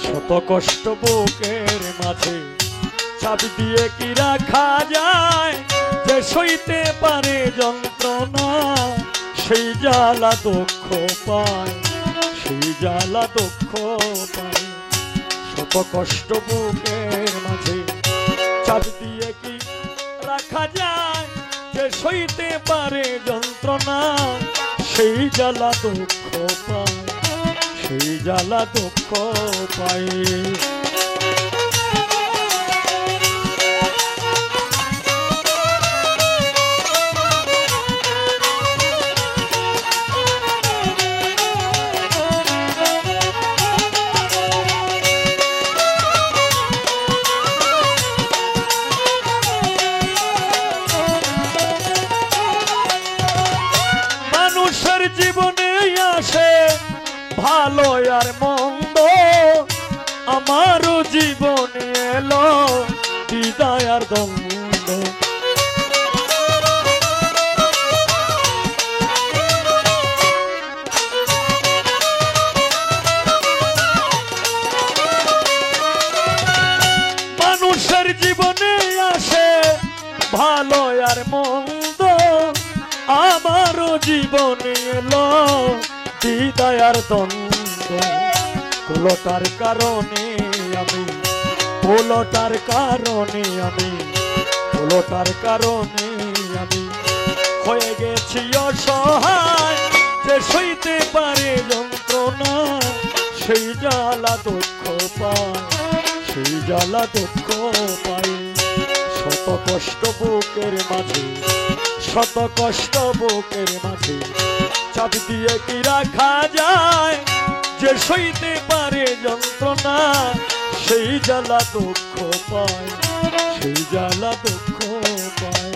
শত কষ্ট বুকের মাঝে চাপ দিয়ে কি রাখা যায়, যে সইতে পারে যন্ত্রণা সেই জ্বালা দুঃখ পায়, সেই জ্বালা দুঃখ পায়। শত কষ্ট বুকের মাঝে চাপ দিয়ে কি রাখা যায়, যে সইতে পারে যন্ত্রণা সেই জ্বালা দুঃখ পায়, সেই জ্বালা দুঃখ পায়। মানুষের জীবনে আসে ভালো আর মন্দ, আমারও জীবনে এলো বিদায় আর দ্বন্দ্ব। মানুষের জীবনে আসে ভালো আর মন্দ, আমারও জীবনে এলো বিদায় আর দ্বন্দ্ব। কুলটার কারণে আমি, কুলটার কারণে আমি, কুলটার কারণে আমি হয়ে গেছি অসহায়, যে সইতে পারে যন্ত্রণা সেই জ্বালা দুঃখ পায়, সেই জ্বালা দুঃখ পায়। শত কষ্ট বুকের মাঝে, শত কষ্ট বুকের মাঝে চাপ দিয়ে কি রাখা যায়, যে সইতে পারে যন্ত্রণা সেই জ্বালা দুঃখ পায়, সেই জ্বালা দুঃখ পায়।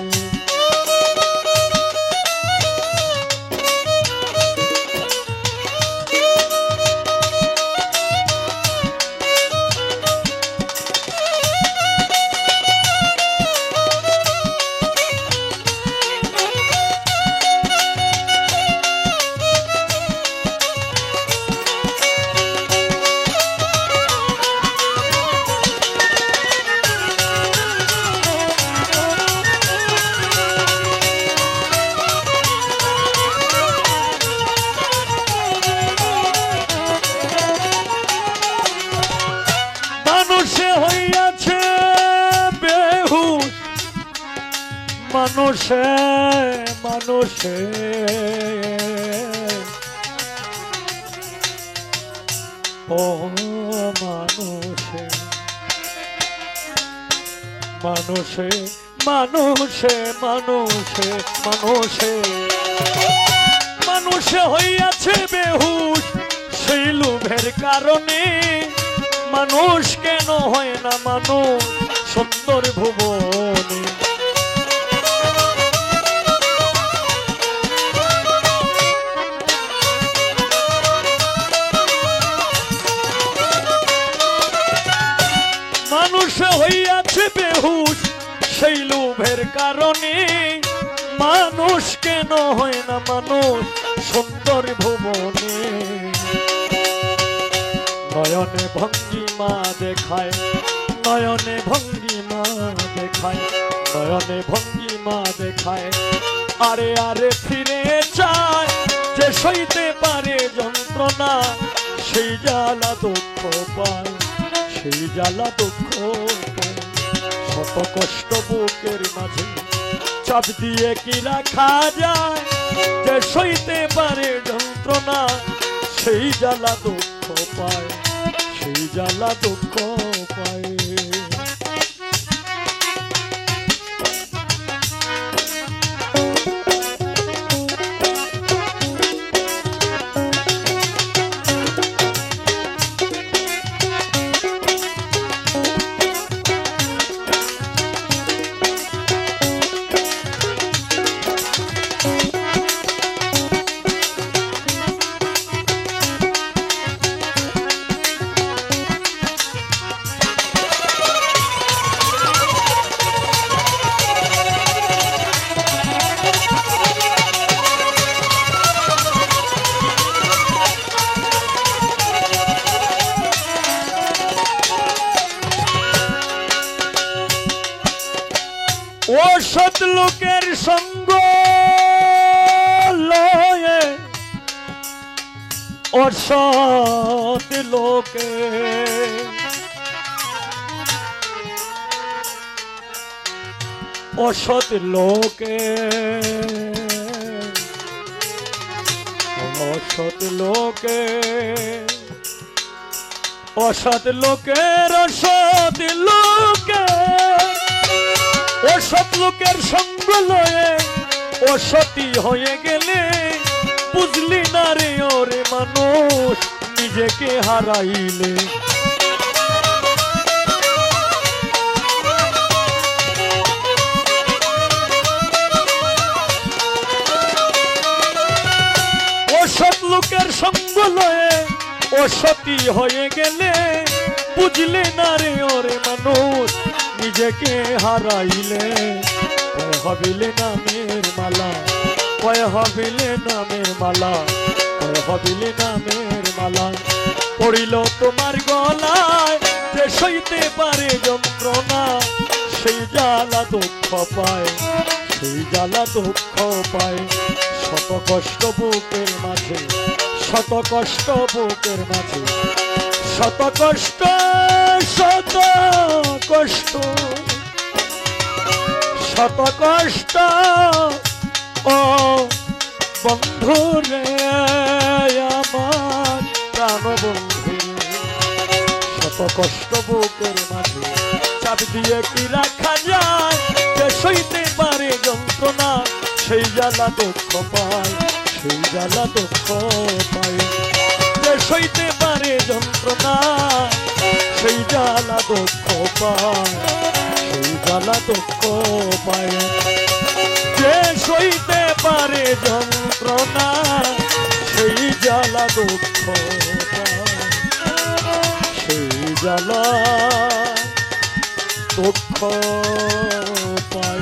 মানুষে মানুষে ও মানুষে মানুষে মানুষে মানুষে মানুষে মানুষে হইয়াছে বেহুশ সেই লোভের কারণে। মানুষ কেন হয় না মানুষ সুন্দর ভুবনে, মানুষ হইয়াছে বেহুশ সেই লোভের কারণে। মানুষ কেন হয় না মানুষ সুন্দর ভুবনে। নয়নে ভঙ্গিমা দেখায়, নয়নে ভঙ্গিমা দেখায়, নয়নে ভঙ্গিমা দেখায়, আরে আরে ফিরে চায়, যে সইতে পারে যন্ত্রণা সেই জ্বালা দুঃখ পায়, সেই জ্বালা দুঃখ পায়। শত কষ্ট বুকের মাঝে চাপ দিয়ে কি রাখা যায়, যে সইতে পারে যন্ত্রণা সেই জ্বালা দুঃখ পায়, সেই জ্বালা দুঃখ পায়। অসৎ লোকের সঙ্গ লয়ে অসৎ লোকে অসৎ লোকে অসৎ লোকে অসৎ লোকের অসৎ লোকে অসৎ লোকের সঙ্গ লয়ে অসতী হয়ে গেলে বুঝলি না রে ওরে মানুষ নিজেকে হারাইলে অসৎ লোকের সঙ্গ লয়ে অসতী হয়ে গেলে বুঝলে না রে ওরে মানুষ নিজেকে হারাইলে কয় হবিলে নামের মালা কয় হবিলে নামের মালা কয় হবিলে নামের মালা পড়িল তোমার গলায় যে সইতে পারে যন্ত্রণা সেই জ্বালা দুঃখ পায় সেই জ্বালা দুঃখ পায় শত কষ্ট বুকের মাঝে শত কষ্ট বুকের মাঝে শত কষ্ট শত কষ্ট শত কষ্ট ও বন্ধু রে আমার প্রাণ বন্ধু শত কষ্ট বুকের মাঝে চাপ দিয়ে কি রাখা যায় যে সইতে পারে যন্ত্রণা সেই জ্বালা দুঃখ পায় সেই জ্বালা দুঃখ পায় যে সইতে পারে যন্ত্রণা সেই জ্বালা দুঃখ পায় সেই জ্বালা দুঃখ পায় যে সইতে পারে যন্ত্রণা সেই জ্বালা দুঃখ পায় সেই জ্বালা দুঃখ পায়